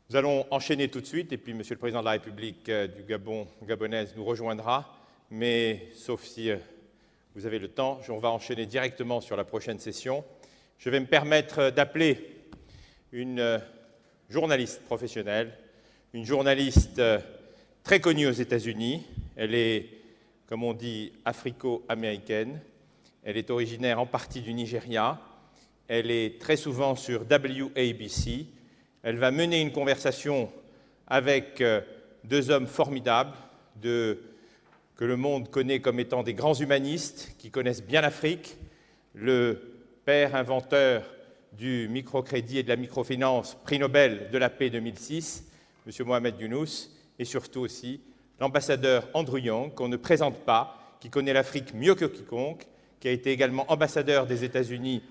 Nous allons enchaîner tout de suite, et puis Monsieur le Président de la République du Gabon, gabonaise, nous rejoindra, mais sauf si vous avez le temps, on va enchaîner directement sur la prochaine session. Je vais me permettre d'appeler une journaliste professionnelle, une journaliste très connue aux États-Unis. Elle est, comme on dit, africo-américaine. Elle est originaire en partie du Nigeria. Elle est très souvent sur WABC. Elle va mener une conversation avec deux hommes formidables que le monde connaît comme étant des grands humanistes qui connaissent bien l'Afrique, le père inventeur du microcrédit et de la microfinance, prix Nobel de la paix 2006, M. Mohamed Younous, et surtout aussi l'ambassadeur Andrew Young, qu'on ne présente pas, qui connaît l'Afrique mieux que quiconque, qui a été également ambassadeur des États-Unis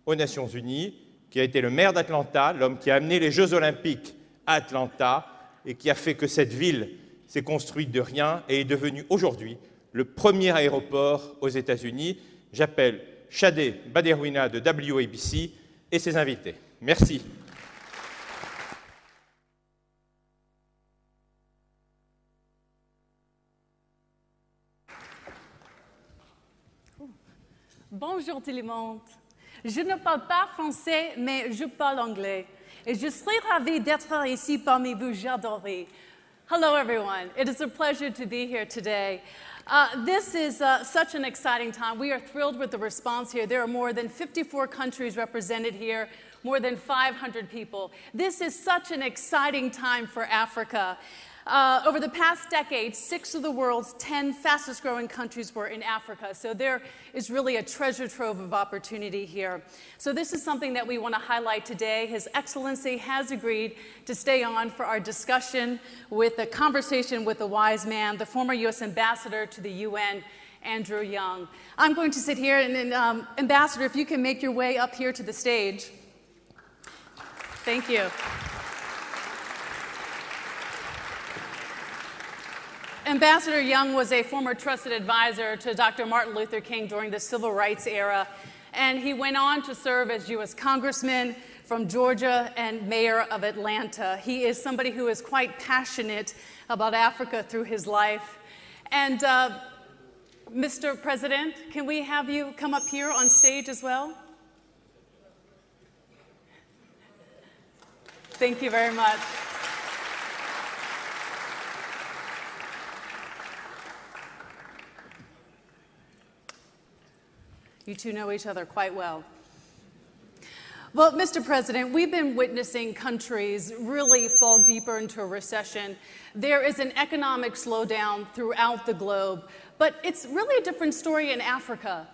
aux Nations Unies, qui a été le maire d'Atlanta, l'homme qui a amené les Jeux Olympiques à Atlanta et qui a fait que cette ville s'est construite de rien et est devenue aujourd'hui le premier aéroport aux États-Unis. J'appelle Shadé Baderouina de WABC et ses invités. Merci. Bonjour tout le monde. Je ne parle pas français, mais je parle anglais. Et je serai ravie d'être ici parmi vous, j'adorerai. Hello, everyone. It is a pleasure to be here today. This is such an exciting time. We are thrilled with the response here. There are more than 54 countries represented here, more than 500 people. This is such an exciting time for Africa. Over the past decade, 6 of the world's 10 fastest growing countries were in Africa. So there is really a treasure trove of opportunity here. So this is something that we want to highlight today. His Excellency has agreed to stay on for our discussion with a conversation with the wise man, the former U.S. Ambassador to the UN, Andrew Young. I'm going to sit here, and Ambassador, if you can make your way up here to the stage. Thank you. Ambassador Young was a former trusted advisor to Dr. Martin Luther King during the Civil Rights era, and he went on to serve as U.S. Congressman from Georgia and Mayor of Atlanta. He is somebody who is quite passionate about Africa through his life. And Mr. President, can we have you come up here on stage as well? Thank you very much. You two know each other quite well. Well, Mr. President, we've been witnessing countries really fall deeper into a recession. There is an economic slowdown throughout the globe, but it's really a different story in Africa.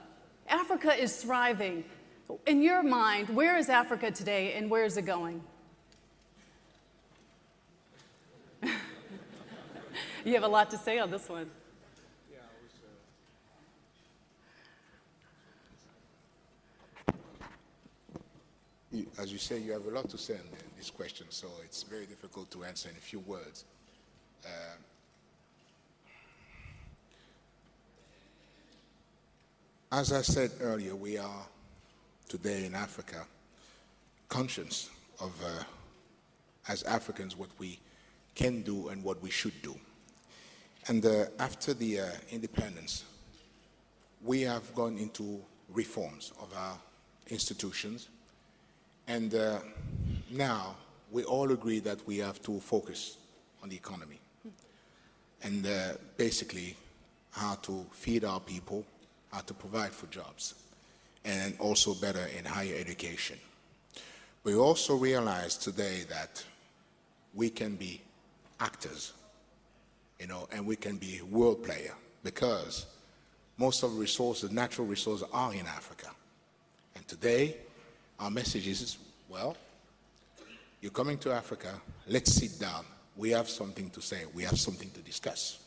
Africa is thriving. In your mind, where is Africa today and where is it going? You have a lot to say on this one. As you say, you have a lot to say on this question, so it's very difficult to answer in a few words. As I said earlier, we are today in Africa conscious of, as Africans, what we can do and what we should do. And after the independence, we have gone into reforms of our institutions. And now we all agree that we have to focus on the economy and basically how to feed our people, how to provide for jobs, and also better in higher education. We also realize today that we can be actors, and we can be world player because most of the resources, natural resources, are in Africa. And today, our message is, well, you're coming to Africa, let's sit down. We have something to say. We have something to discuss.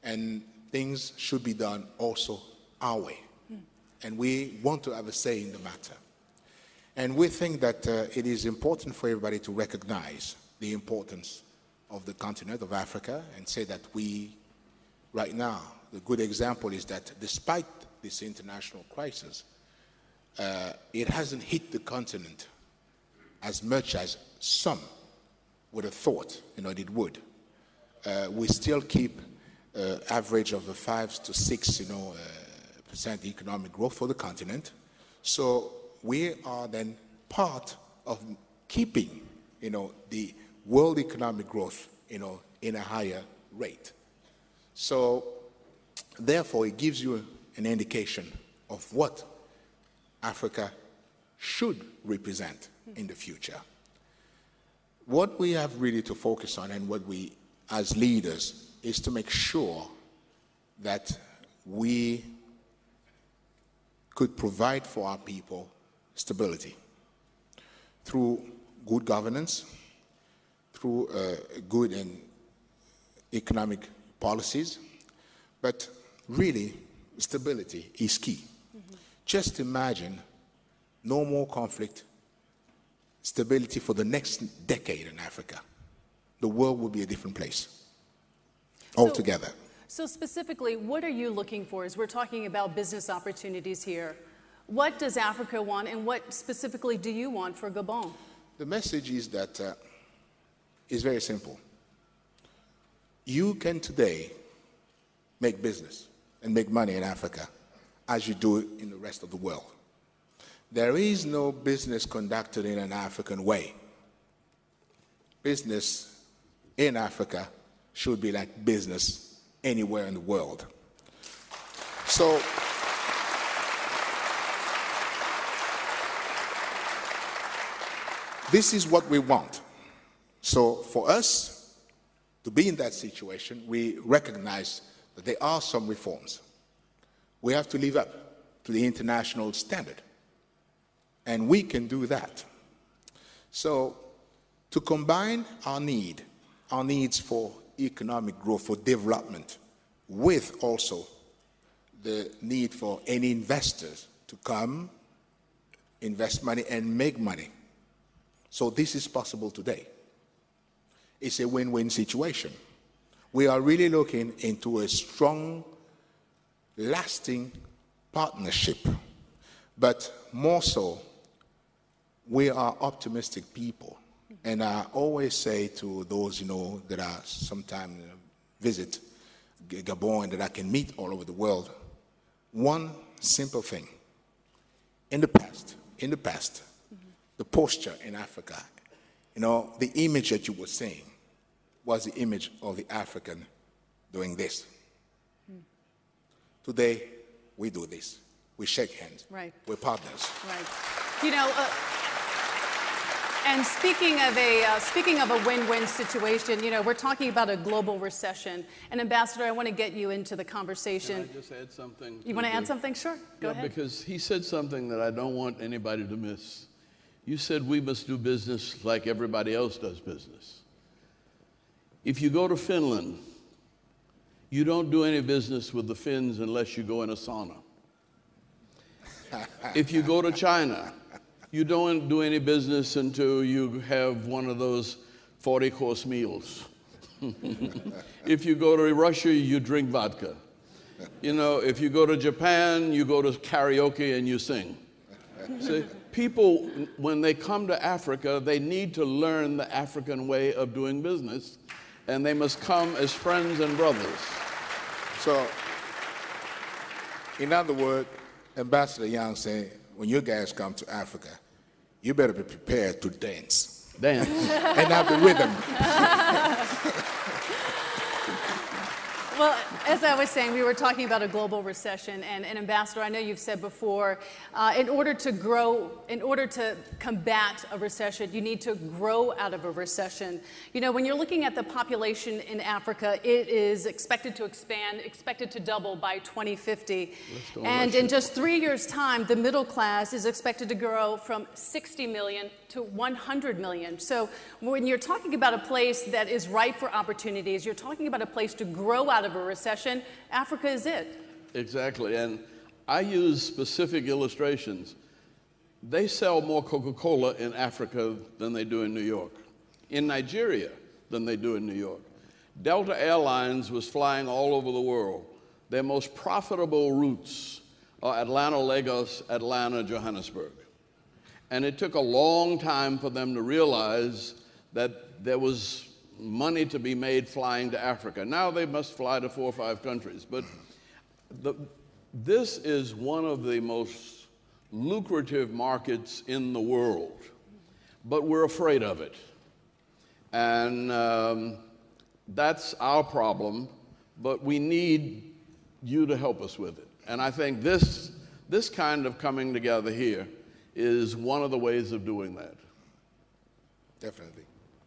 And things should be done also our way. And we want to have a say in the matter. And we think that it is important for everybody to recognize the importance of the continent of Africa and say that we, right now, the good example is that despite this international crisis, it hasn't hit the continent as much as some would have thought, that it would. We still keep average of a 5 to 6, percent economic growth for the continent. So we are then part of keeping, the world economic growth, in a higher rate. So therefore, it gives you an indication of what Africa should represent in the future. What we have really to focus on, and what we as leaders, is to make sure that we could provide for our people stability through good governance, through good and economic policies, but really stability is key. Just imagine no more conflict, stability for the next decade in Africa. The world will be a different place altogether. So specifically, what are you looking for as we're talking about business opportunities here? What does Africa want, and what specifically do you want for Gabon? The message is that is very simple. You can today make business and make money in Africa as you do it in the rest of the world. There is no business conducted in an African way. Business in Africa should be like business anywhere in the world. So this is what we want. So for us to be in that situation, we recognize that there are some reforms. We have to live up to the international standard. And we can do that. So to combine our needs for economic growth, for development, with also the need for any investors to come, invest money, and make money. So this is possible today. It's a win-win situation. We are really looking into a strong, lasting partnership. But more so, we are optimistic people. And I always say to those, that I sometimes visit Gabon and that I can meet all over the world, one simple thing. In the past, the posture in Africa, the image that you were seeing was the image of the African doing this. Today, we do this. We shake hands. Right. We're partners. Right. And speaking of a win-win situation, we're talking about a global recession. And Ambassador, I want to get you into the conversation. Can I just add something? You want to add something? Sure. Go ahead. Because he said something that I don't want anybody to miss. You said we must do business like everybody else does business. If you go to Finland, you don't do any business with the Finns unless you go in a sauna. If you go to China, you don't do any business until you have one of those 40-course meals. If you go to Russia, you drink vodka. If you go to Japan, you go to karaoke and you sing. See, people, when they come to Africa, they need to learn the African way of doing business, and they must come as friends and brothers. So, in other words, Ambassador Young saying, when you guys come to Africa, you better be prepared to dance. Dance. And have the rhythm. Well, as I was saying, we were talking about a global recession, and Ambassador, I know you've said before, in order to combat a recession, you need to grow out of a recession. When you're looking at the population in Africa, it is expected to expand, expected to double by 2050. And in just 3 years' time, the middle class is expected to grow from 60 million to 100 million. So when you're talking about a place that is ripe for opportunities, you're talking about a place to grow out of a recession, Africa is it. Exactly, and I use specific illustrations. They sell more Coca-Cola in Africa than they do in New York, in Nigeria than they do in New York. Delta Airlines was flying all over the world. Their most profitable routes are Atlanta, Lagos, Atlanta, Johannesburg. And it took a long time for them to realize that there was money to be made flying to Africa. Now they must fly to 4 or 5 countries. But this is one of the most lucrative markets in the world, but we're afraid of it. And that's our problem, but we need you to help us with it. And I think this kind of coming together here is one of the ways of doing that. Definitely.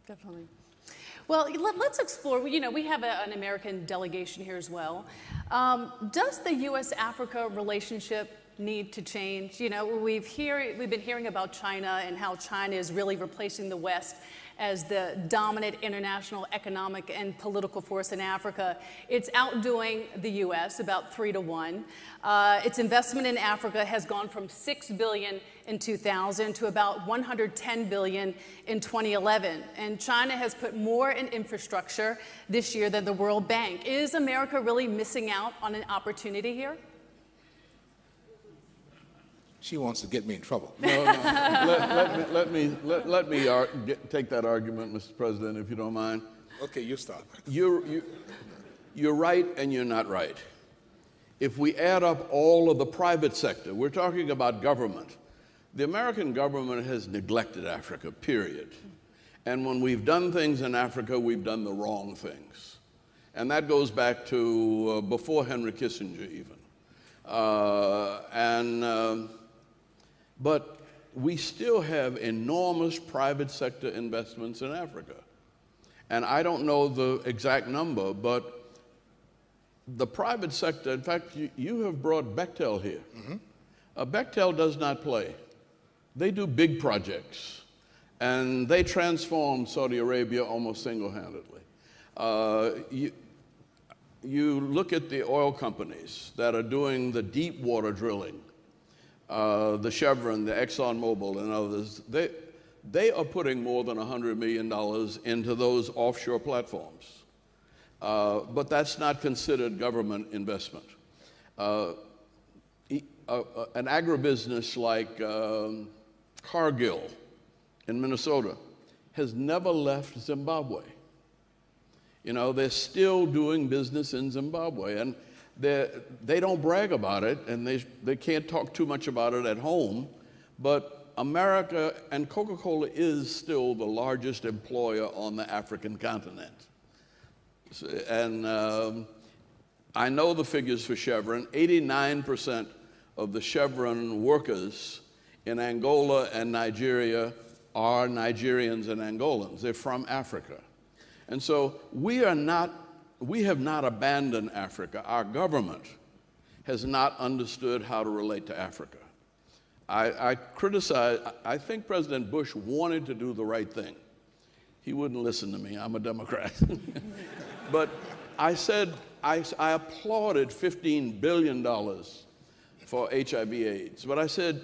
Definitely. Well, let's explore. You know, we have an American delegation here as well. Does the U.S.-Africa relationship need to change? You know, we've been hearing about China and how China is really replacing the West as the dominant international economic and political force in Africa. It's outdoing the U.S. about 3 to 1. Its investment in Africa has gone from $6 billion in 2000 to about $110 billion in 2011. And China has put more in infrastructure this year than the World Bank. Is America really missing out on an opportunity here? She wants to get me in trouble. No. Let me take that argument, Mr. President, if you don't mind. Okay, you start. You're right and you're not right. If we add up all of the private sector, we're talking about government. The American government has neglected Africa, period. And when we've done things in Africa, we've done the wrong things. And that goes back to before Henry Kissinger even. But we still have enormous private sector investments in Africa. And I don't know the exact number, but the private sector, in fact, you have brought Bechtel here. Mm-hmm. Bechtel does not play. They do big projects, and they transformed Saudi Arabia almost single-handedly. You look at the oil companies that are doing the deep water drilling, the Chevron, the ExxonMobil, and others, they are putting more than $100 million into those offshore platforms. But that's not considered government investment. An agribusiness like Cargill in Minnesota has never left Zimbabwe. You know, they're still doing business in Zimbabwe, and they don't brag about it, and they can't talk too much about it at home, but America and Coca-Cola is still the largest employer on the African continent. And I know the figures for Chevron. 89% of the Chevron workers in Angola and Nigeria are Nigerians and Angolans. They're from Africa. And so we have not abandoned Africa. Our government has not understood how to relate to Africa. I think President Bush wanted to do the right thing. He wouldn't listen to me. I'm a Democrat. But I said, I applauded $15 billion for HIV/AIDS. But I said,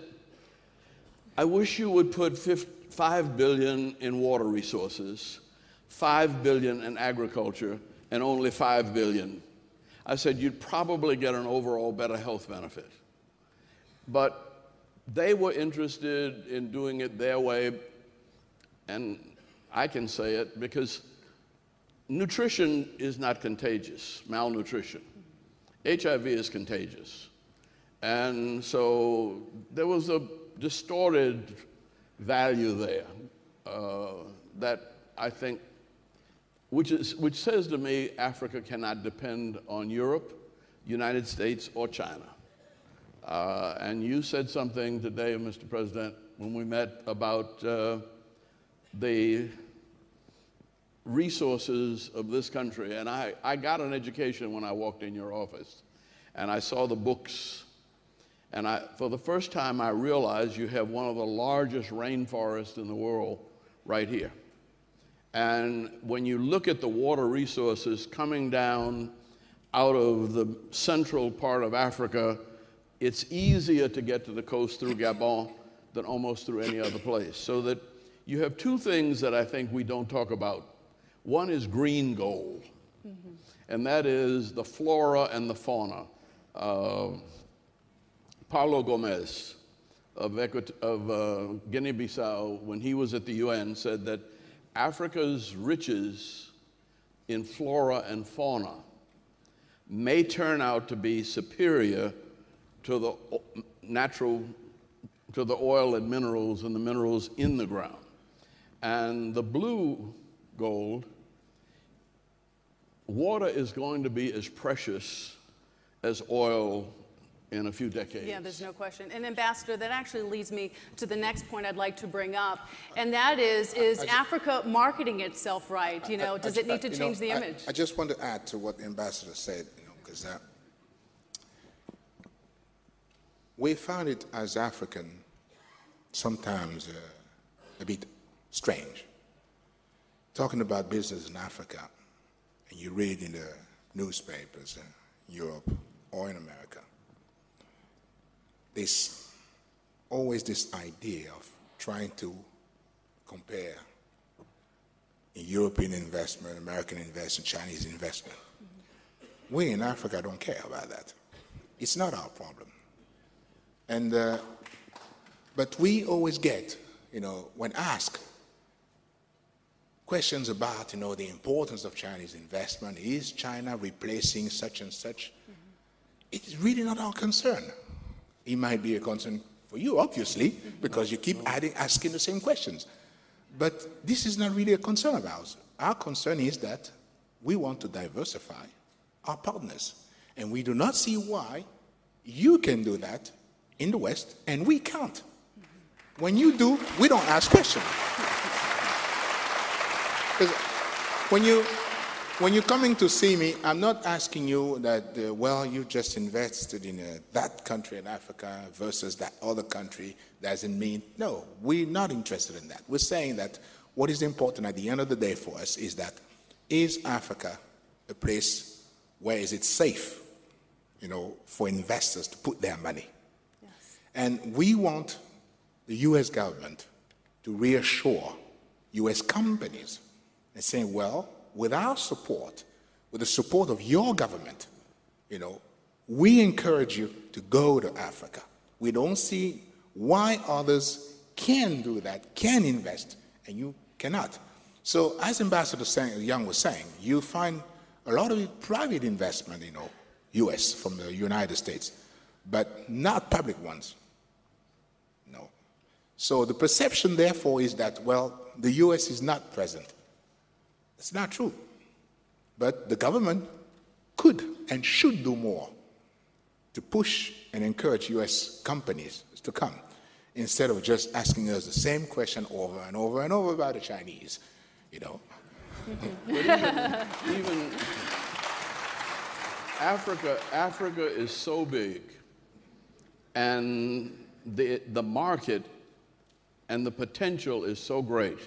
I wish you would put $5 billion in water resources, $5 billion in agriculture, and only $5 billion. I said, you'd probably get an overall better health benefit. But they were interested in doing it their way, and I can say it because nutrition is not contagious, malnutrition. HIV is contagious. And so there was a distorted value there that I think, which says to me Africa cannot depend on Europe, United States, or China. And you said something today, Mr. President, when we met about the resources of this country. And I got an education when I walked in your office, and I saw the books. And for the first time, I realized you have one of the largest rainforests in the world right here. And when you look at the water resources coming down out of the central part of Africa, it's easier to get to the coast through Gabon than almost through any other place. So that you have two things that I think we don't talk about. One is green gold, and that is the flora and the fauna. Paulo Gomez of Guinea-Bissau, when he was at the UN, said that Africa's riches in flora and fauna may turn out to be superior to the oil and the minerals in the ground. And the blue gold, water is going to be as precious as oil in a few decades. Yeah, there's no question. And Ambassador, that actually leads me to the next point I'd like to bring up, and that is Africa marketing itself right? You know, does it need to change the image? I just want to add to what the Ambassador said, because we found it as African sometimes a bit strange. Talking about business in Africa, and you read in the newspapers in Europe or in America, there's always this idea of trying to compare European investment, American investment, Chinese investment. We in Africa don't care about that. It's not our problem. And but we always get, when asked questions about, the importance of Chinese investment, is China replacing such and such? It is really not our concern. It might be a concern for you, obviously, because you keep asking the same questions. But this is not really a concern of ours. Our concern is that we want to diversify our partners. And we do not see why you can do that in the West and we can't. When you do, we don't ask questions. Because when you're coming to see me, I'm not asking you that, you just invested in that country in Africa versus that other country. Doesn't mean, no, we're not interested in that. We're saying that what is important at the end of the day for us is that, is Africa a place where is it safe, for investors to put their money? Yes. And we want the U.S. government to reassure U.S. companies and saying, well, with our support, with the support of your government, we encourage you to go to Africa. We don't see why others can do that, can invest, and you cannot. So as Ambassador Young was saying, you find a lot of private investment, U.S. from the United States, but not public ones. No. So the perception, therefore, is that, the U.S. is not present. It's not true. But the government could and should do more to push and encourage U.S. companies to come, instead of just asking us the same question over and over and over about the Chinese, Even Africa is so big, and the market and the potential is so great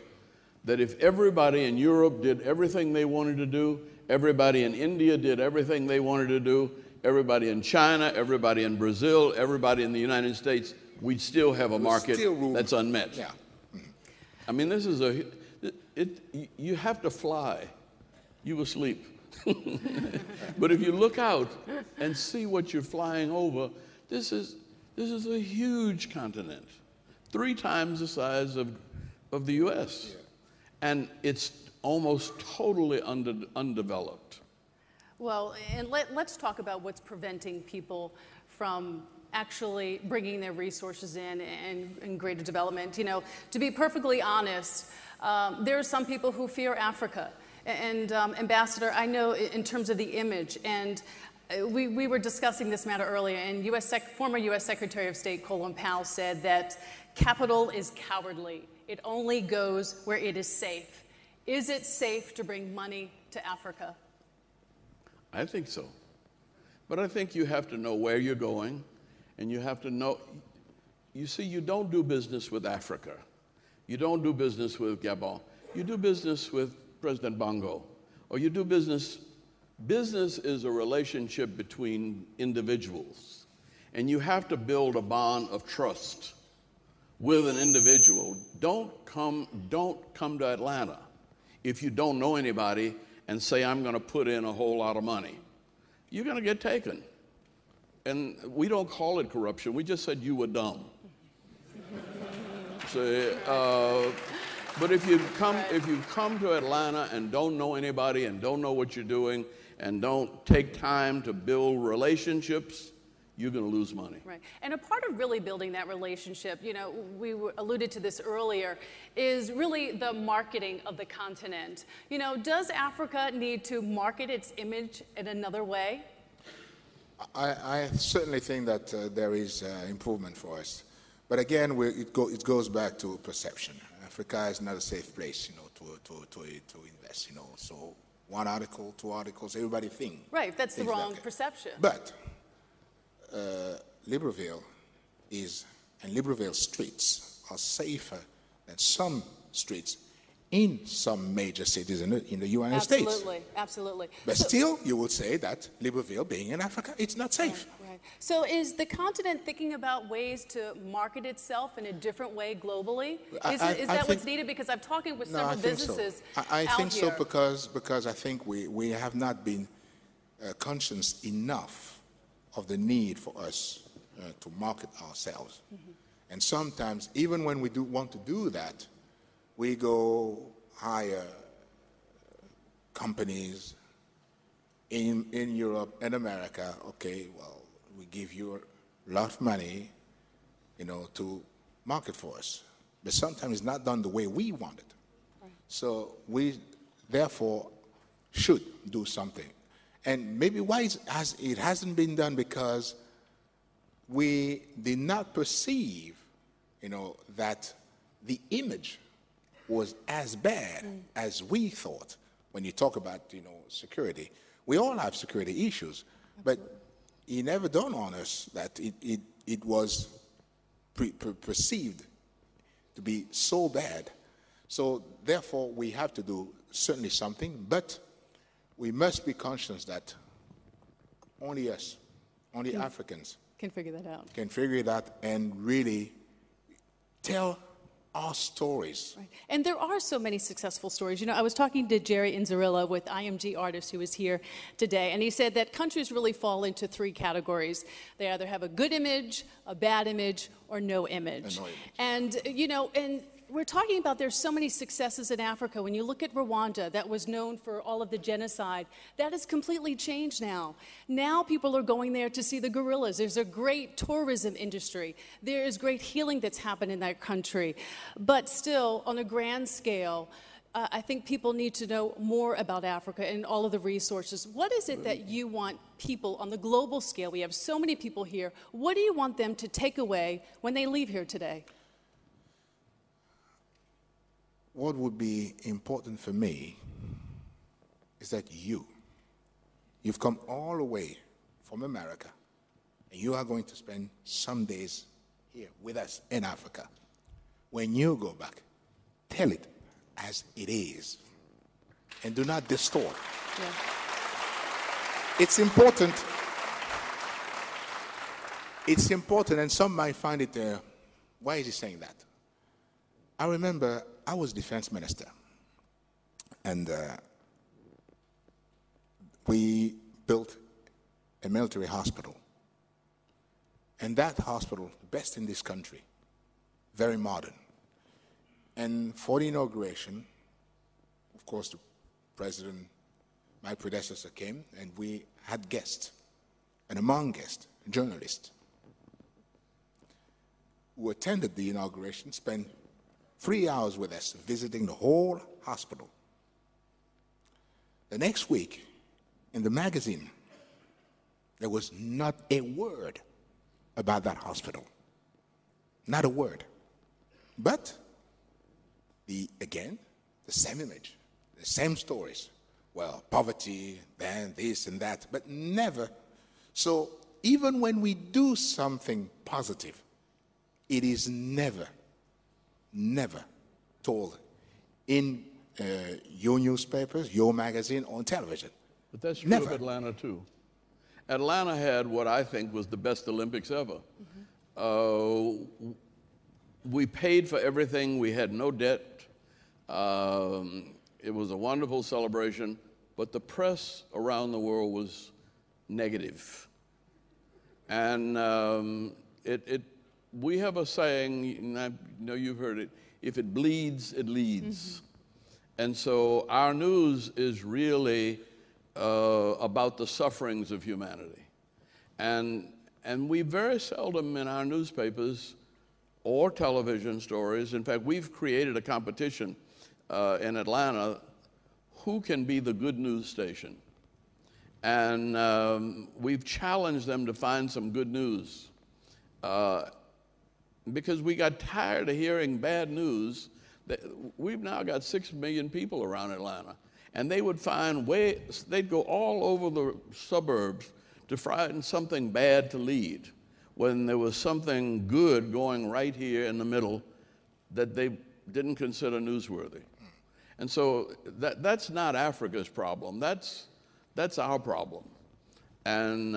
that if everybody in Europe did everything they wanted to do, everybody in India did everything they wanted to do, everybody in China, everybody in Brazil, everybody in the United States, we'd still have a market that's unmet. Yeah. I mean, this is you have to fly. You will sleep. But if you look out and see what you're flying over, this is a huge continent, 3 times the size of the U.S. Yeah. And it's almost totally undeveloped. Well, and let's talk about what's preventing people from actually bringing their resources in and greater development. To be perfectly honest, there are some people who fear Africa. And Ambassador, I know in terms of the image, and we were discussing this matter earlier, and former U.S. Secretary of State Colin Powell said that capital is cowardly. It only goes where it is safe. Is it safe to bring money to Africa? I think so. But I think you have to know where you're going, and you have to know, you see, you don't do business with Africa. You don't do business with Gabon. You do business with President Bongo, or you do business is a relationship between individuals, and you have to build a bond of trust with an individual. Don't come to Atlanta if you don't know anybody and say, I'm going to put in a whole lot of money. You're going to get taken. And we don't call it corruption. We just said you were dumb. So, But if you come to Atlanta and don't know anybody and don't know what you're doing and don't take time to build relationships, you're going to lose money. Right. And a part of really building that relationship, you know, alluded to this earlier, is really the marketing of the continent. You know, does Africa need to market its image in another way? I certainly think that there is improvement for us. But again, it goes back to perception. Africa is not a safe place, you know, to invest, you know. So one article, two articles, everybody thinks. Right, that's the wrong perception. But Libreville and Libreville streets are safer than some streets in some major cities in the United States. Absolutely, absolutely. But still, you would say that Libreville, being in Africa, it's not safe. Right. So is the continent thinking about ways to market itself in a different way globally? Is that what's needed? Because I'm talking with several businesses I think so here. because I think we have not been conscious enough of the need for us to market ourselves. Mm-hmm. And sometimes, even when we want to do that, we go hire companies in Europe and America. Okay, well, we give you a lot of money, you know, to market for us. But sometimes it's not done the way we want it. Right. So we, therefore, should do something. And maybe why it hasn't been done because we did not perceive, you know, that the image was as bad as we thought. When you talk about, you know, security, we all have security issues, but it never dawned on us that it was perceived to be so bad. So therefore, we have to do certainly something, but we must be conscious that only us, only Africans can figure that out. Can figure it out and really tell our stories. Right. And there are so many successful stories. You know, I was talking to Jerry Inzarilla with IMG Artists, who is here today, and he said that countries really fall into three categories. They either have a good image, a bad image, or no image. And, you know, and we're talking about there's so many successes in Africa. When you look at Rwanda, that was known for all of the genocide, that has completely changed now. Now people are going there to see the gorillas. There's a great tourism industry. There is great healing that's happened in that country. But still, on a grand scale, I think people need to know more about Africa and all of the resources. What is it that you want people on the global scale? We have so many people here. What do you want them to take away when they leave here today? What would be important for me is that you've come all the way from America, and you are going to spend some days here with us in Africa. When you go back, tell it as it is, and do not distort. Yeah. It's important. It's important, and some might find it, why is he saying that? I remember I was defense minister, and we built a military hospital. And that hospital, the best in this country, very modern. And for the inauguration, of course, the president, my predecessor, came, and we had guests. And among guests, journalists who attended the inauguration spent 3 hours with us, visiting the whole hospital. The next week, in the magazine, there was not a word about that hospital. Not a word. But, again, the same image, the same stories. Well, poverty, then this and that, but never. So, even when we do something positive, it is never told in your newspapers, your magazine, or on television. But that's true of Atlanta, too. Atlanta had what I think was the best Olympics ever. Mm-hmm. We paid for everything. We had no debt. It was a wonderful celebration, but the press around the world was negative. And we have a saying, and I know you've heard it, if it bleeds, it leads. And so our news is really about the sufferings of humanity. And we very seldom in our newspapers or television stories, in fact, we've created a competition in Atlanta, who can be the good news station? And we've challenged them to find some good news because we got tired of hearing bad news. We've now got 6 million people around Atlanta, and they would find ways, they'd go all over the suburbs to find something bad to lead when there was something good going right here in the middle that they didn't consider newsworthy. And so that's not Africa's problem. That's our problem. And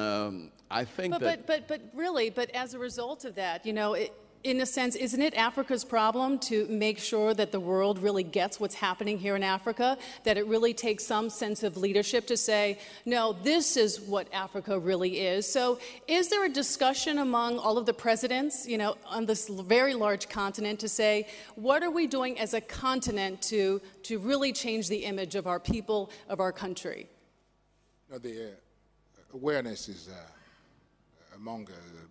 I think but as a result of that, you know, in a sense, isn't it Africa's problem to make sure that the world really gets what's happening here in Africa, that it really takes some sense of leadership to say, no, this is what Africa really is? So is there a discussion among all of the presidents, you know, on this very large continent to say, what are we doing as a continent to really change the image of our people, of our country? You know, the awareness is among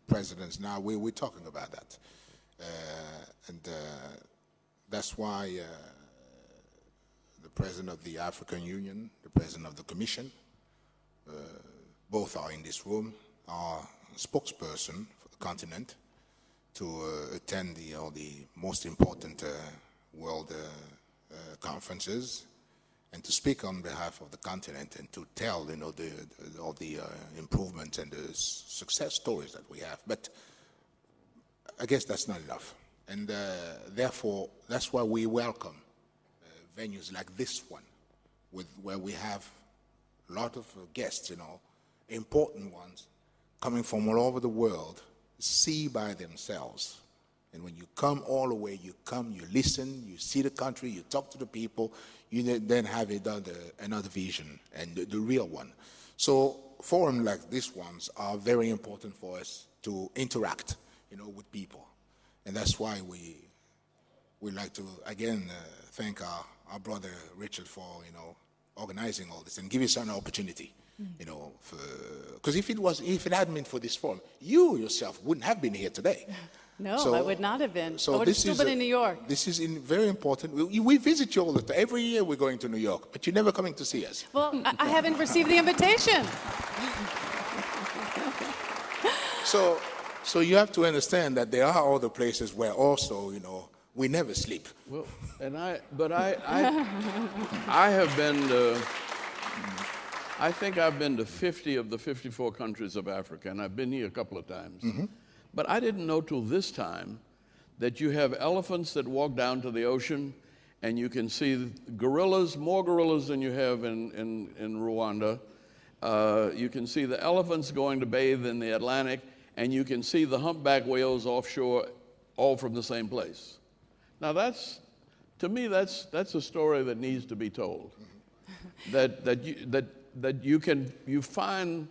presidents now. We're talking about that. And that's why the President of the African Union, the President of the Commission, both are in this room, are spokesperson for the continent to attend the most important world conferences and to speak on behalf of the continent and to tell, you know, all the improvements and the success stories that we have. But I guess that's not enough. And therefore, that's why we welcome venues like this one, where we have a lot of guests, you know, important ones, coming from all over the world, see by themselves. And when you come all the way, you come, you listen, you see the country, you talk to the people, you then have another vision, and the real one. So forums like these ones are very important for us to interact, you know, with people. And that's why we like to, again, thank our brother Richard for, you know, organizing all this and give us an opportunity, you know, because if it hadn't been for this forum, you yourself wouldn't have been here today. No, So- I would not have been. so I would have this still is been a- in New York. This is very important. We visit you all the time. Every year we're going to New York, but you're never coming to see us. Well, I haven't received the invitation. So you have to understand that there are other places where also, you know, we never sleep. well, and I have been to, I think I've been to 50 of the 54 countries of Africa, and I've been here a couple of times. But I didn't know till this time that you have elephants that walk down to the ocean, and you can see gorillas, more gorillas than you have in Rwanda. You can see the elephants going to bathe in the Atlantic, and you can see the humpback whales offshore, all from the same place. Now to me, that's a story that needs to be told. that you find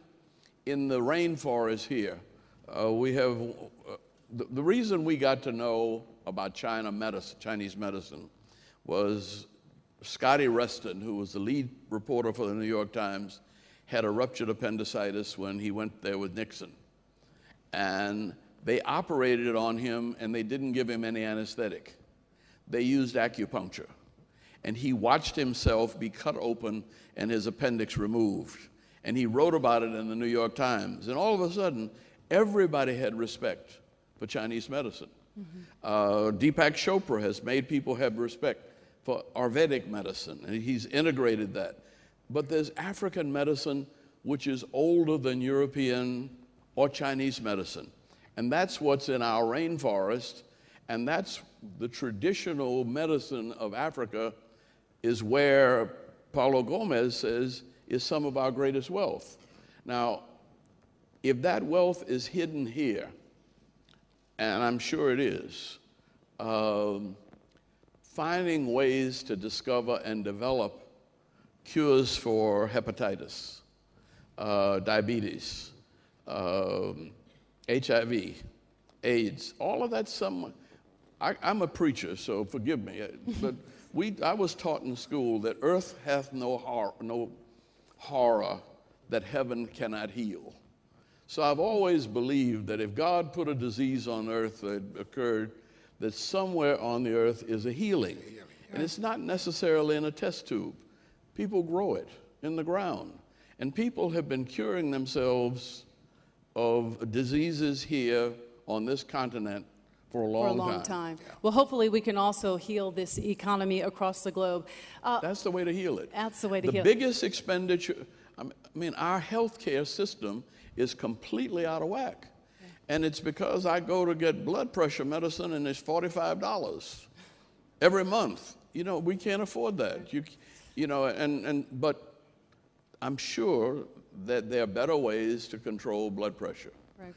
in the rainforest here. We have the reason we got to know about Chinese medicine was Scotty Reston, who was the lead reporter for the New York Times, had a ruptured appendicitis when he went there with Nixon. And they operated on him, and they didn't give him any anesthetic. They used acupuncture. And he watched himself be cut open and his appendix removed. And he wrote about it in the New York Times. And all of a sudden, everybody had respect for Chinese medicine. Deepak Chopra has made people have respect for Ayurvedic medicine, and he's integrated that. But there's African medicine which is older than European or Chinese medicine. And that's what's in our rainforest, and that's the traditional medicine of Africa, is where Paulo Gomez says is some of our greatest wealth. Now, if that wealth is hidden here, and I'm sure it is, finding ways to discover and develop cures for hepatitis, diabetes, HIV, AIDS, all of that I'm a preacher, so forgive me, but I was taught in school that earth hath no horror that heaven cannot heal. So I've always believed that if God put a disease on earth that occurred, that somewhere on the earth is a healing. And it's not necessarily in a test tube. People grow it in the ground. And people have been curing themselves of diseases here on this continent for a long time. Yeah. Well, hopefully we can also heal this economy across the globe. That's the way to heal it. That's the way to heal it. The biggest expenditure, I mean, our healthcare system is completely out of whack. And it's because I go to get blood pressure medicine and it's $45 every month. You know, we can't afford that. But I'm sure that there are better ways to control blood pressure. Right.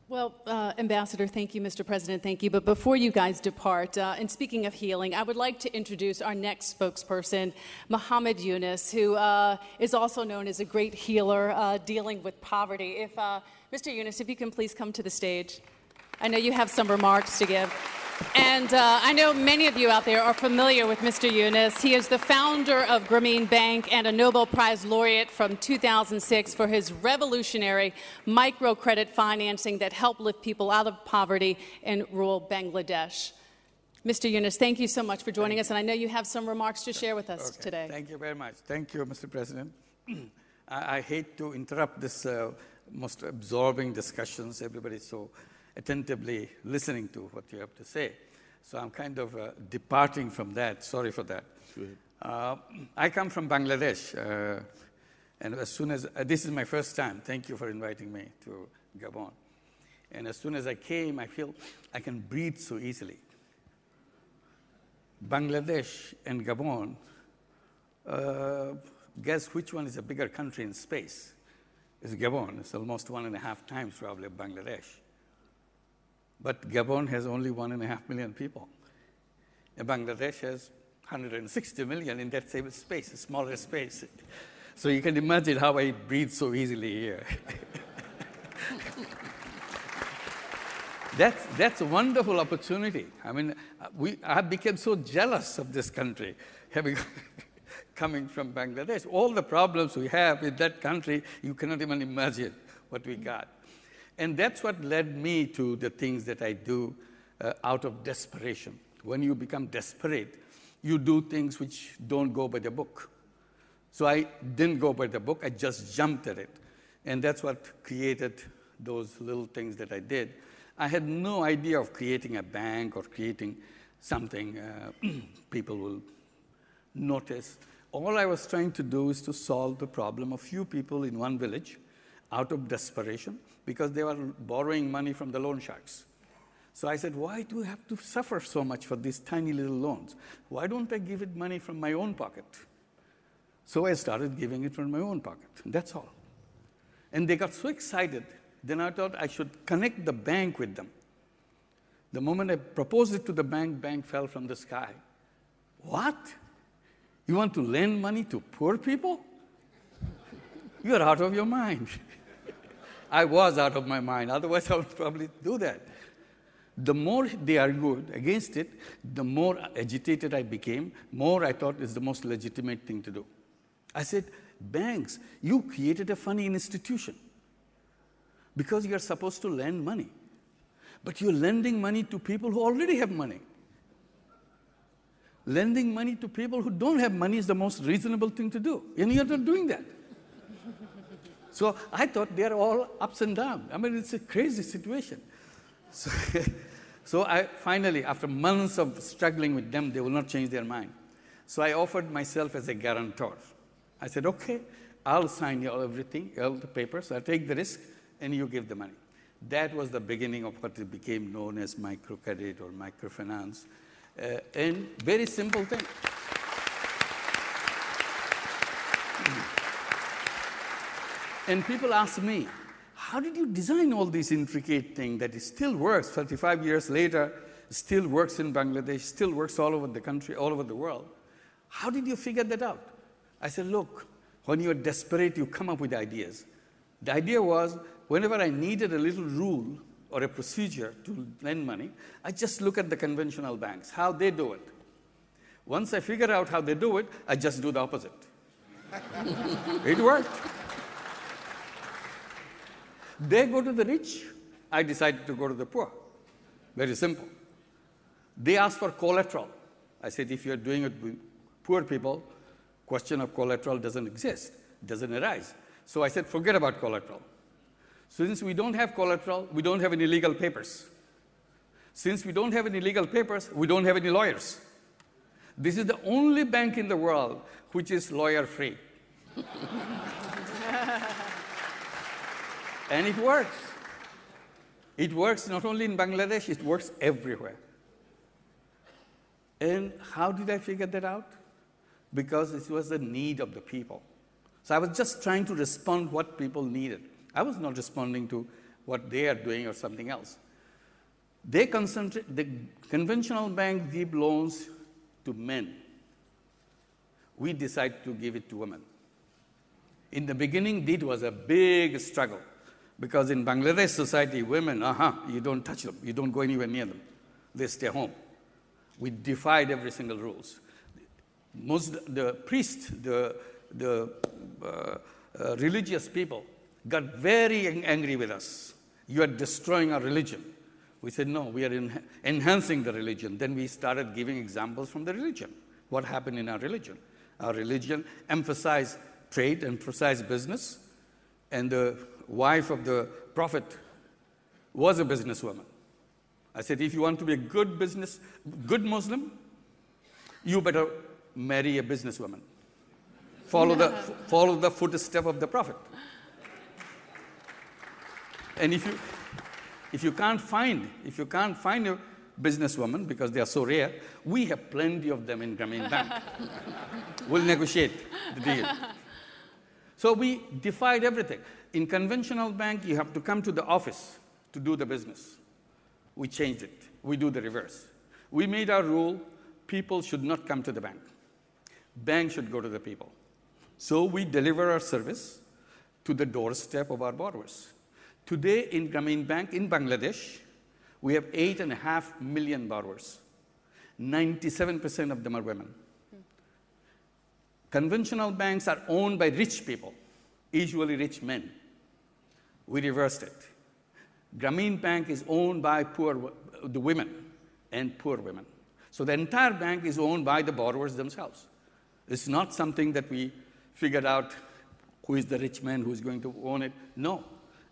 Well, Ambassador, thank you, Mr. President, thank you. But before you guys depart, and speaking of healing, I would like to introduce our next spokesperson, Muhammad Yunus, who is also known as a great healer dealing with poverty. If Mr. Yunus, if you can please come to the stage. I know you have some remarks to give. And I know many of you out there are familiar with Mr. Yunus. He is the founder of Grameen Bank and a Nobel Prize laureate from 2006 for his revolutionary microcredit financing that helped lift people out of poverty in rural Bangladesh. Mr. Yunus, thank you so much for joining us, and I know you have some remarks to share with us today. Thank you very much. Thank you, Mr. President. I hate to interrupt this most absorbing discussions. Everybody's so attentively listening to what you have to say. So I'm kind of departing from that. Sorry for that. I come from Bangladesh, and as soon as, this is my first time, thank you for inviting me to Gabon. And as soon as I came, I feel I can breathe so easily. Bangladesh and Gabon, guess which one is a bigger country in space? It's Gabon. It's almost 1.5 times probably Bangladesh. But Gabon has only 1.5 million people. And Bangladesh has 160 million in that same space, a smaller space. So you can imagine how I breathe so easily here. That's a wonderful opportunity. I mean, I became so jealous of this country, coming from Bangladesh. All the problems we have in that country, you cannot even imagine what we got. And that's what led me to the things that I do out of desperation. When you become desperate, you do things which don't go by the book. So I didn't go by the book, I just jumped at it. And that's what created those little things that I did. I had no idea of creating a bank or creating something people will notice. All I was trying to do is to solve the problem of few people in one village out of desperation, because they were borrowing money from the loan sharks. So I said, why do I have to suffer so much for these tiny little loans? Why don't I give it money from my own pocket? So I started giving it from my own pocket. That's all. And they got so excited, then I thought I should connect the bank with them. The moment I proposed it to the bank fell from the sky. What? You want to lend money to poor people? You're out of your mind. I was out of my mind, otherwise I would probably do that. The more they argued against it, the more agitated I became, more I thought is the most legitimate thing to do. I said, banks, you created a funny institution because you're supposed to lend money, but you're lending money to people who already have money. Lending money to people who don't have money is the most reasonable thing to do, and you're not doing that. So I thought they're all ups and downs. I mean, it's a crazy situation. So I finally, after months of struggling with them, they will not change their mind. So I offered myself as a guarantor. I said, okay, I'll sign you everything, all the papers, I'll take the risk, and you give the money. That was the beginning of what became known as microcredit or microfinance. And very simple thing. And people ask me, how did you design all these intricate things that it still works 35 years later, still works in Bangladesh, still works all over the country, all over the world? How did you figure that out? I said, look, when you're desperate, you come up with ideas. The idea was, whenever I needed a little rule or a procedure to lend money, I just look at the conventional banks, how they do it. Once I figure out how they do it, I just do the opposite. It worked. They go to the rich, I decided to go to the poor. Very simple. They ask for collateral. I said, if you're doing it with poor people, question of collateral doesn't exist, doesn't arise. So I said, forget about collateral. Since we don't have collateral, we don't have any legal papers. Since we don't have any legal papers, we don't have any lawyers. This is the only bank in the world which is lawyer-free. And it works. It works not only in Bangladesh, it works everywhere. And how did I figure that out? Because it was the need of the people. So I was just trying to respond what people needed. I was not responding to what they are doing or something else. The conventional bank give loans to men. We decided to give it to women. In the beginning, it was a big struggle because in Bangladesh society, women, you don't touch them. You don't go anywhere near them. They stay home. We defied every single rules. The priests, the religious people got very angry with us. You are destroying our religion. We said, no, we are enhancing the religion. Then we started giving examples from the religion. What happened in our religion? Our religion emphasized trade, emphasized business, and the wife of the prophet was a businesswoman. I said, if you want to be a good Muslim, you better marry a businesswoman. Follow the footstep of the prophet. And if you can't find a businesswoman because they are so rare, we have plenty of them in Grameen Bank. We'll negotiate the deal. So we defied everything. In conventional bank, you have to come to the office to do the business. We changed it. We do the reverse. We made our rule, people should not come to the bank. Bank should go to the people. So we deliver our service to the doorstep of our borrowers. Today in Grameen Bank in Bangladesh, we have 8.5 million borrowers. 97% of them are women. Conventional banks are owned by rich people, usually rich men. We reversed it. Grameen Bank is owned by the women and poor women. So the entire bank is owned by the borrowers themselves. It's not something that we figured out who is the rich man who's going to own it. No,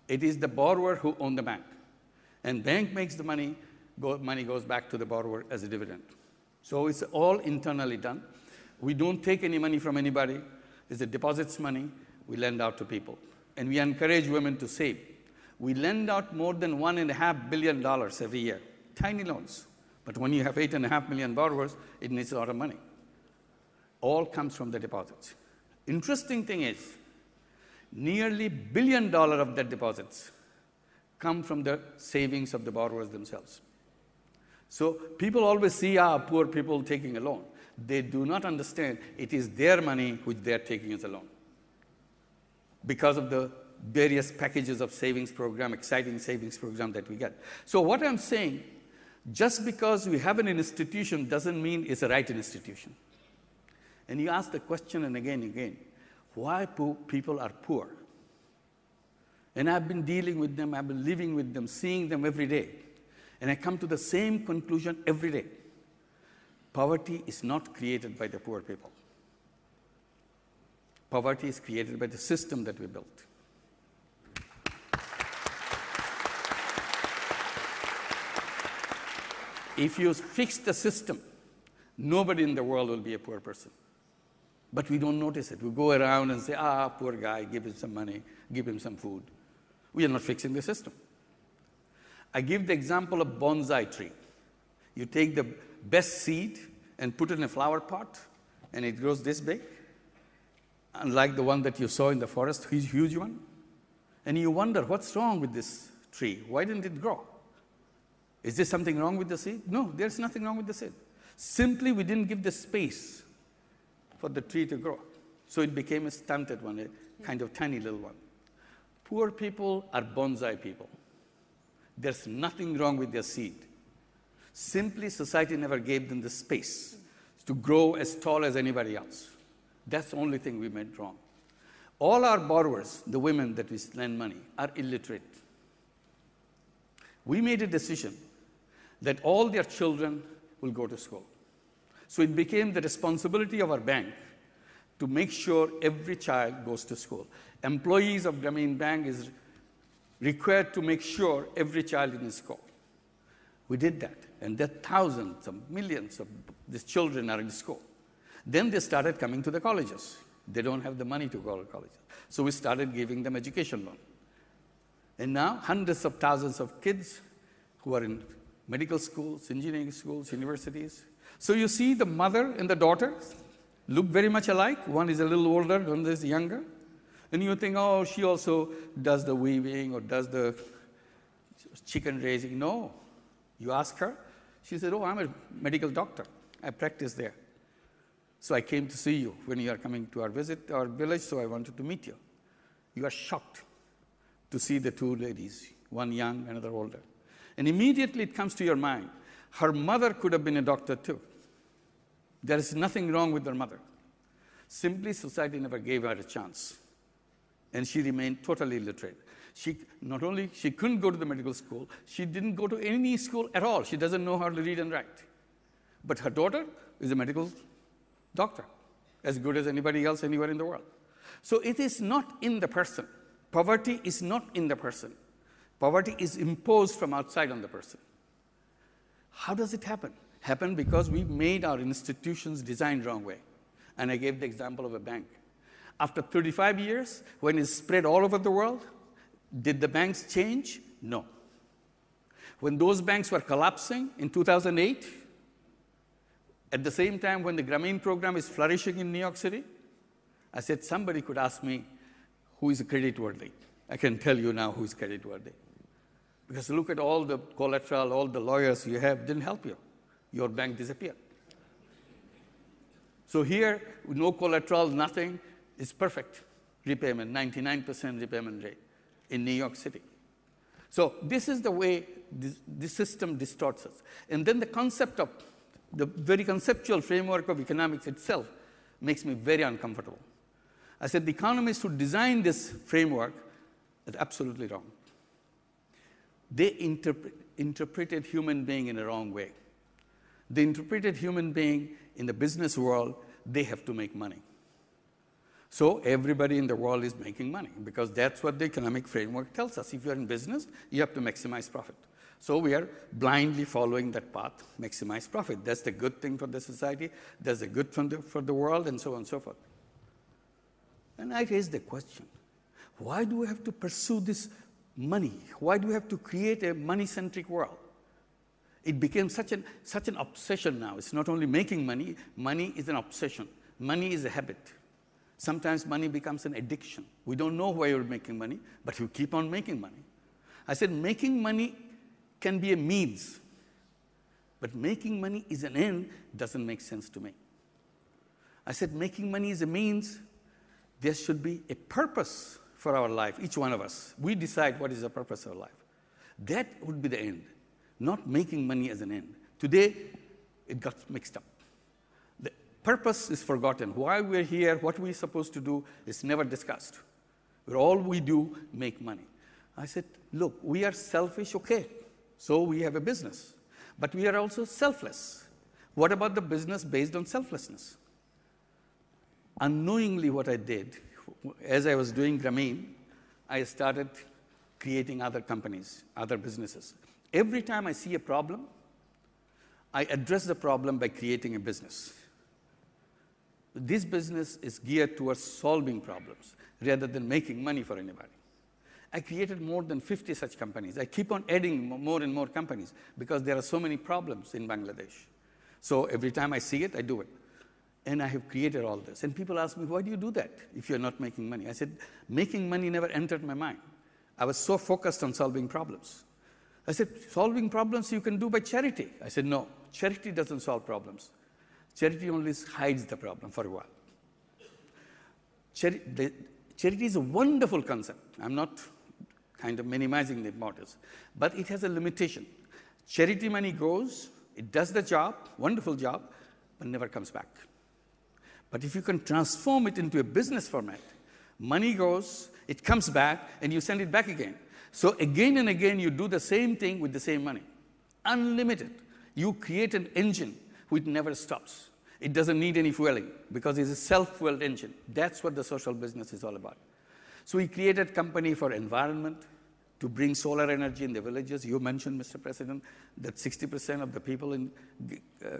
it is the borrower who owns the bank. And bank makes the money, money goes back to the borrower as a dividend. So it's all internally done. We don't take any money from anybody. It's the deposits money we lend out to people. And we encourage women to save. We lend out more than $1.5 billion every year, tiny loans. But when you have 8.5 million borrowers, it needs a lot of money. All comes from the deposits. Interesting thing is, nearly $1 billion of that deposits come from the savings of the borrowers themselves. So people always see poor people taking a loan. They do not understand it is their money which they are taking as a loan because of the various packages of savings program, exciting savings program that we get. So what I'm saying, just because we have an institution doesn't mean it's a right institution. And you ask the question and again, why people are poor? And I've been dealing with them, I've been living with them, seeing them every day. And I come to the same conclusion every day. Poverty is not created by the poor people. Poverty is created by the system that we built. If you fix the system, nobody in the world will be a poor person. But we don't notice it. We go around and say, poor guy, give him some money, give him some food. We are not fixing the system. I give the example of bonsai tree. You take the best seed and put it in a flower pot, and it grows this big, unlike the one that you saw in the forest, huge one. And you wonder, what's wrong with this tree? Why didn't it grow? Is there something wrong with the seed? No, there's nothing wrong with the seed. Simply, we didn't give the space for the tree to grow. So it became a stunted one, a kind of tiny little one. Poor people are bonsai people. There's nothing wrong with their seed. Simply, society never gave them the space to grow as tall as anybody else. That's the only thing we made wrong. All our borrowers, the women that we lend money, are illiterate. We made a decision that all their children will go to school. So it became the responsibility of our bank to make sure every child goes to school. Employees of Grameen Bank is required to make sure every child is in school. We did that, and there are thousands of millions of these children are in school. Then they started coming to the colleges. They don't have the money to go to colleges. So we started giving them education loan. And now hundreds of thousands of kids who are in medical schools, engineering schools, universities. So you see the mother and the daughter look very much alike. One is a little older, one is younger. And you think, oh, she also does the weaving or does the chicken raising. No. You ask her, she said, oh, I'm a medical doctor. I practice there. So I came to see you when you are coming to our visit, our village, so I wanted to meet you. You are shocked to see the two ladies, one young, another older. And immediately it comes to your mind, her mother could have been a doctor too. There is nothing wrong with her mother. Simply, society never gave her a chance. And she remained totally illiterate. She couldn't go to the medical school, she didn't go to any school at all. She doesn't know how to read and write. But her daughter is a medical doctor, as good as anybody else anywhere in the world. So it is not in the person. Poverty is not in the person. Poverty is imposed from outside on the person. How does it happen? Happen because we made our institutions designed wrong way. And I gave the example of a bank. After 35 years, when it's spread all over the world, did the banks change? No. When those banks were collapsing in 2008, at the same time when the Grameen program is flourishing in New York City, I said, somebody could ask me, who is creditworthy? I can tell you now who is creditworthy. Because look at all the collateral, all the lawyers you have didn't help you. Your bank disappeared. So here, with no collateral, nothing, is perfect repayment, 99% repayment rate in New York City. So this is the way this system distorts us. And then the concept of, the very conceptual framework of economics itself makes me very uncomfortable. I said the economists who designed this framework is absolutely wrong. They interpreted human being in a wrong way. They interpreted human being in the business world, they have to make money. So everybody in the world is making money because that's what the economic framework tells us. If you're in business, you have to maximize profit. So we are blindly following that path, maximize profit. That's the good thing for the society, that's the good for the world, and so on and so forth. And I raised the question, why do we have to pursue this money? Why do we have to create a money-centric world? It became such an obsession now. It's not only making money, money is an obsession. Money is a habit. Sometimes money becomes an addiction. We don't know why you're making money, but you keep on making money. I said making money can be a means, but making money is an end doesn't make sense to me. I said making money is a means. There should be a purpose for our life, each one of us. We decide what is the purpose of our life. That would be the end, not making money as an end. Today, it got mixed up. The purpose is forgotten. Why we're here, what we're supposed to do is never discussed. Where all we do, make money. I said, look, we are selfish, okay, so we have a business. But we are also selfless. What about the business based on selflessness? Unknowingly what I did, as I was doing Grameen, I started creating other companies, other businesses. Every time I see a problem, I address the problem by creating a business. This business is geared towards solving problems rather than making money for anybody. I created more than 50 such companies. I keep on adding more and more companies because there are so many problems in Bangladesh. So every time I see it, I do it. And I have created all this. And people ask me, why do you do that if you're not making money? I said, making money never entered my mind. I was so focused on solving problems. I said, solving problems you can do by charity. I said, no, charity doesn't solve problems. Charity only hides the problem for a while. Charity is a wonderful concept. I'm not kind of minimizing the importance. But it has a limitation. Charity money goes, it does the job, wonderful job, but never comes back. But if you can transform it into a business format, money goes, it comes back, and you send it back again. So again and again, you do the same thing with the same money. Unlimited. You create an engine which never stops. It doesn't need any fueling because it's a self-fueled engine. That's what the social business is all about. So we created a company for environment to bring solar energy in the villages. You mentioned, Mr. President, that 60% of the people in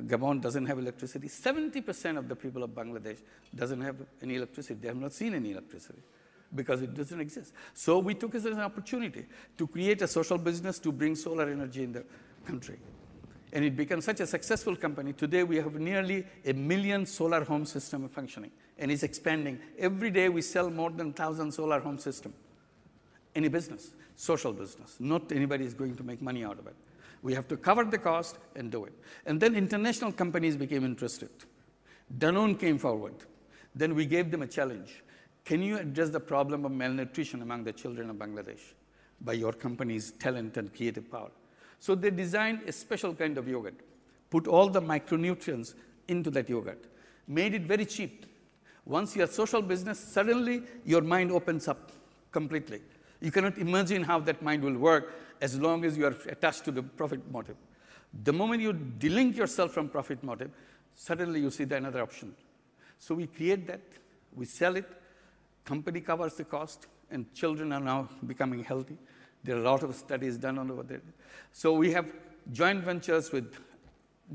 Gabon doesn't have electricity. 70% of the people of Bangladesh doesn't have any electricity. They have not seen any electricity because it doesn't exist. So we took it as an opportunity to create a social business to bring solar energy in the country. And it became such a successful company. Today, we have nearly 1 million solar home system functioning, and it's expanding. Every day, we sell more than 1,000 solar home systems. Any business, social business. Not anybody is going to make money out of it. We have to cover the cost and do it. And then international companies became interested. Danone came forward. Then we gave them a challenge. Can you address the problem of malnutrition among the children of Bangladesh by your company's talent and creative power? So they designed a special kind of yogurt, put all the micronutrients into that yogurt, made it very cheap. Once you're a social business, suddenly your mind opens up completely. You cannot imagine how that mind will work as long as you are attached to the profit motive. The moment you delink yourself from profit motive, suddenly you see the another option. So we create that, we sell it, company covers the cost, and children are now becoming healthy. There are a lot of studies done on over there. So we have joint ventures with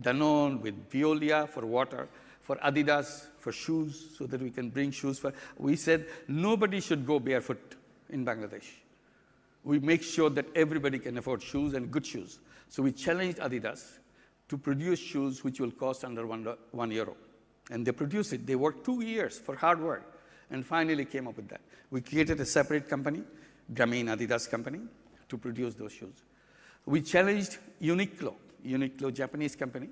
Danone, with Veolia for water, for Adidas for shoes, so that we can bring shoes for. We said nobody should go barefoot in Bangladesh. We make sure that everybody can afford shoes and good shoes. So we challenged Adidas to produce shoes which will cost under €1. And they produced it. They worked 2 years for hard work and finally came up with that. We created a separate company, Grameen Adidas company, to produce those shoes. We challenged Uniqlo, Japanese company,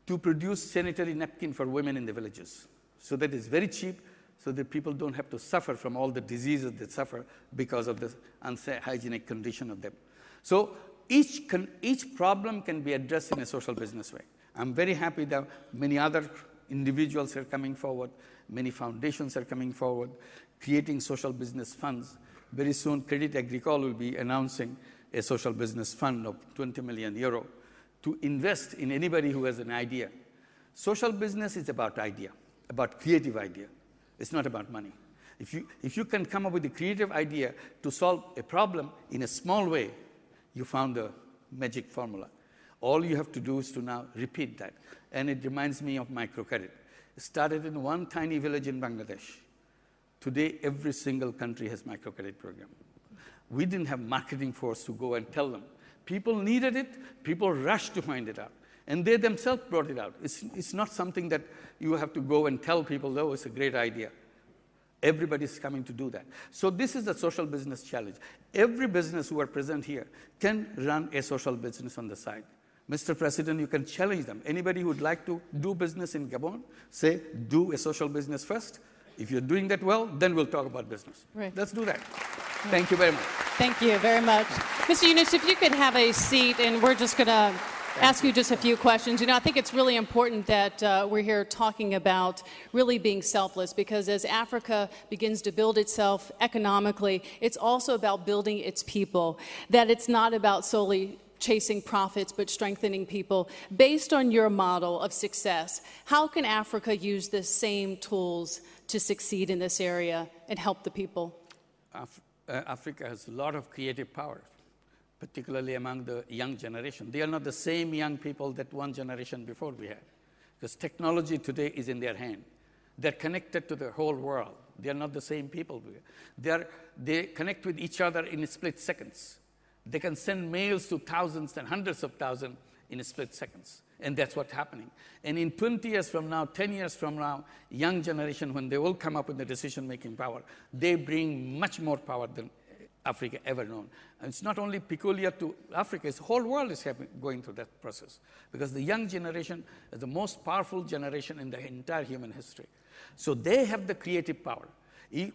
to produce sanitary napkin for women in the villages. So that it's very cheap, so that people don't have to suffer from all the diseases they suffer because of the unhygienic condition of them. So each problem can be addressed in a social business way. I'm very happy that many other individuals are coming forward, many foundations are coming forward, creating social business funds. Very soon, Crédit Agricole will be announcing a social business fund of €20 million to invest in anybody who has an idea. Social business is about idea, about creative idea. It's not about money. If you can come up with a creative idea to solve a problem in a small way, you found the magic formula. All you have to do is to now repeat that. And it reminds me of microcredit. It started in one tiny village in Bangladesh. Today, every single country has microcredit program. We didn't have marketing force to go and tell them. People needed it. People rushed to find it out. And they themselves brought it out. It's not something that you have to go and tell people, oh, it's a great idea. Everybody's coming to do that. So this is a social business challenge. Every business who are present here can run a social business on the side. Mr. President, you can challenge them. Anybody who would like to do business in Gabon, say, do a social business first. If you're doing that well, then we'll talk about business. Right. Let's do that. Thank you very much. Thank you very much. Mr. Yunus, if you could have a seat, and we're just going to ask you just a few questions. You know, I think it's really important that we're here talking about really being selfless, because as Africa begins to build itself economically, it's also about building its people, that it's not about solely chasing profits, but strengthening people. Based on your model of success, how can Africa use the same tools to succeed in this area and help the people? Africa has a lot of creative power, particularly among the young generation. They are not the same young people that one generation before we had, because technology today is in their hand. They're connected to the whole world. They are not the same people. They connect with each other in split seconds. They can send mails to thousands and hundreds of thousands in split seconds. And that's what's happening. And in 20 years from now, 10 years from now, young generation, when they will come up with the decision-making power, they bring much more power than Africa ever known. And it's not only peculiar to Africa, it's the whole world is going through that process. Because the young generation is the most powerful generation in the entire human history. So they have the creative power.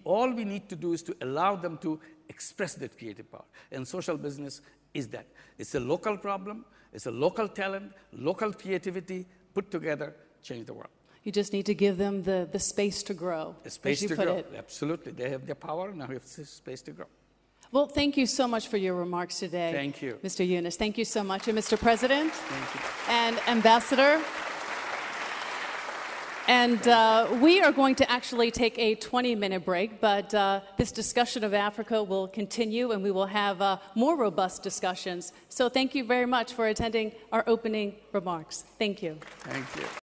All we need to do is to allow them to express that creative power. And social business is that. It's a local problem, it's a local talent, local creativity, put together, change the world. You just need to give them the space to grow. The space as you to put grow, it. absolutely. They have the power, now we have space to grow. Well, thank you so much for your remarks today. Thank you. Mr. Yunus. Thank you so much. And Mr. President Thank you. and Ambassador. And we are going to actually take a 20-minute break, but this discussion of Africa will continue, and we will have more robust discussions. So thank you very much for attending our opening remarks. Thank you. Thank you.